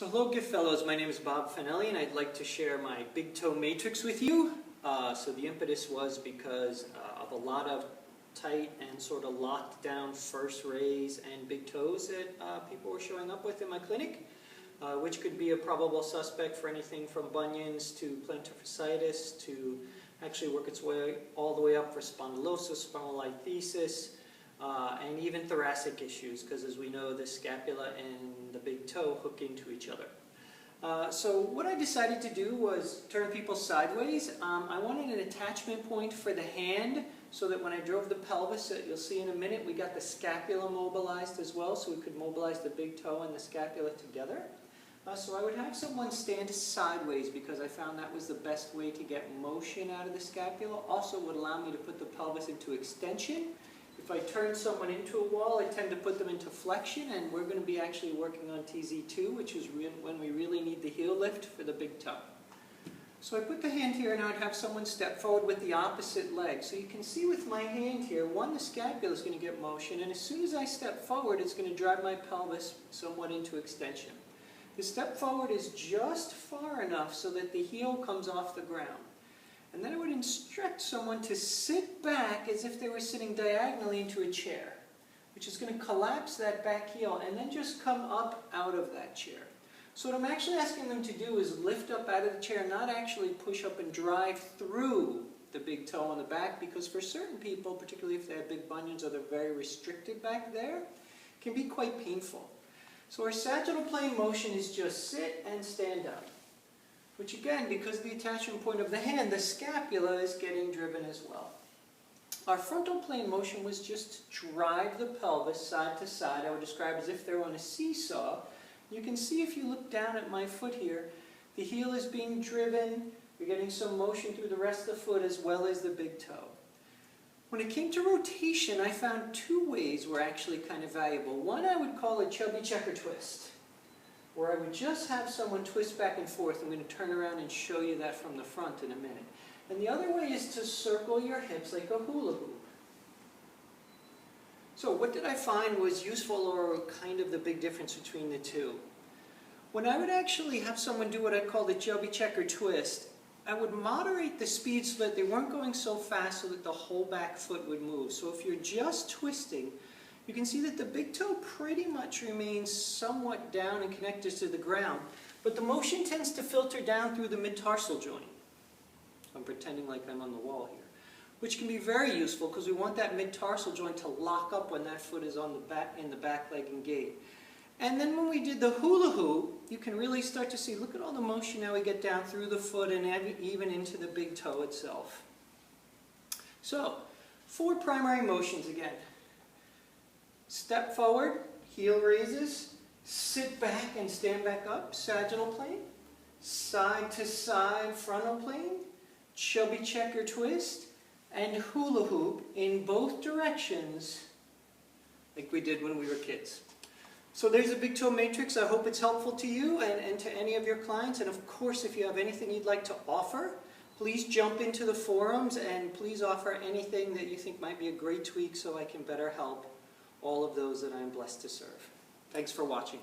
So hello gift fellows, my name is Bob Fanelli and I'd like to share my big toe matrix with you. So the impetus was because of a lot of tight and sort of locked down first rays and big toes that people were showing up with in my clinic, which could be a probable suspect for anything from bunions to plantar fasciitis to actually work its way all the way up for spondylosis, spondylolisthesis, and even thoracic issues, because as we know, the scapula and the big toe hook into each other. So what I decided to do was turn people sideways. I wanted an attachment point for the hand so that when I drove the pelvis, you'll see in a minute, we got the scapula mobilized as well, so we could mobilize the big toe and the scapula together. So I would have someone stand sideways because I found that was the best way to get motion out of the scapula. Also would allow me to put the pelvis into extension. If I turn someone into a wall, I tend to put them into flexion, and we're going to be actually working on TZ2, which is when we really need the heel lift for the big toe. So I put the hand here, and I would have someone step forward with the opposite leg. So you can see with my hand here, the scapula is going to get motion, and as soon as I step forward, it's going to drive my pelvis somewhat into extension. The step forward is just far enough so that the heel comes off the ground. And then I would instruct someone to sit back as if they were sitting diagonally into a chair, which is going to collapse that back heel and then just come up out of that chair. So what I'm actually asking them to do is lift up out of the chair, not actually push up and drive through the big toe on the back, because for certain people, particularly if they have big bunions or they're very restricted back there, it can be quite painful. So our sagittal plane motion is just sit and stand up. Which again, because of the attachment point of the hand, the scapula is getting driven as well. Our frontal plane motion was just to drive the pelvis side to side. I would describe as if they're on a seesaw. You can see if you look down at my foot here, the heel is being driven. You're getting some motion through the rest of the foot as well as the big toe. When it came to rotation, I found two ways were actually kind of valuable. One I would call a chubby checker twist, where I would just have someone twist back and forth. I'm going to turn around and show you that from the front in a minute. And the other way is to circle your hips like a hula hoop. So what did I find was useful, or kind of the big difference between the two? When I would actually have someone do what I call the chubby checker twist, I would moderate the speed so that they weren't going so fast so that the whole back foot would move. So if you're just twisting, you can see that the big toe pretty much remains somewhat down and connected to the ground, but the motion tends to filter down through the mid-tarsal joint. I'm pretending like I'm on the wall here, which can be very useful because we want that mid-tarsal joint to lock up when that foot is on the back, in the back leg and gait. And then when we did the hula hoop, you can really start to see, look at all the motion now we get down through the foot and even into the big toe itself. So, 4 primary motions again. Step forward, heel raises, sit back and stand back up, sagittal plane, side to side, frontal plane, chubby checker twist, and hula hoop in both directions like we did when we were kids. So there's a big toe matrix. I hope it's helpful to you and to any of your clients. And of course, if you have anything you'd like to offer, please jump into the forums and please offer anything that you think might be a great tweak so I can better help all of those that I'm blessed to serve. Thanks for watching.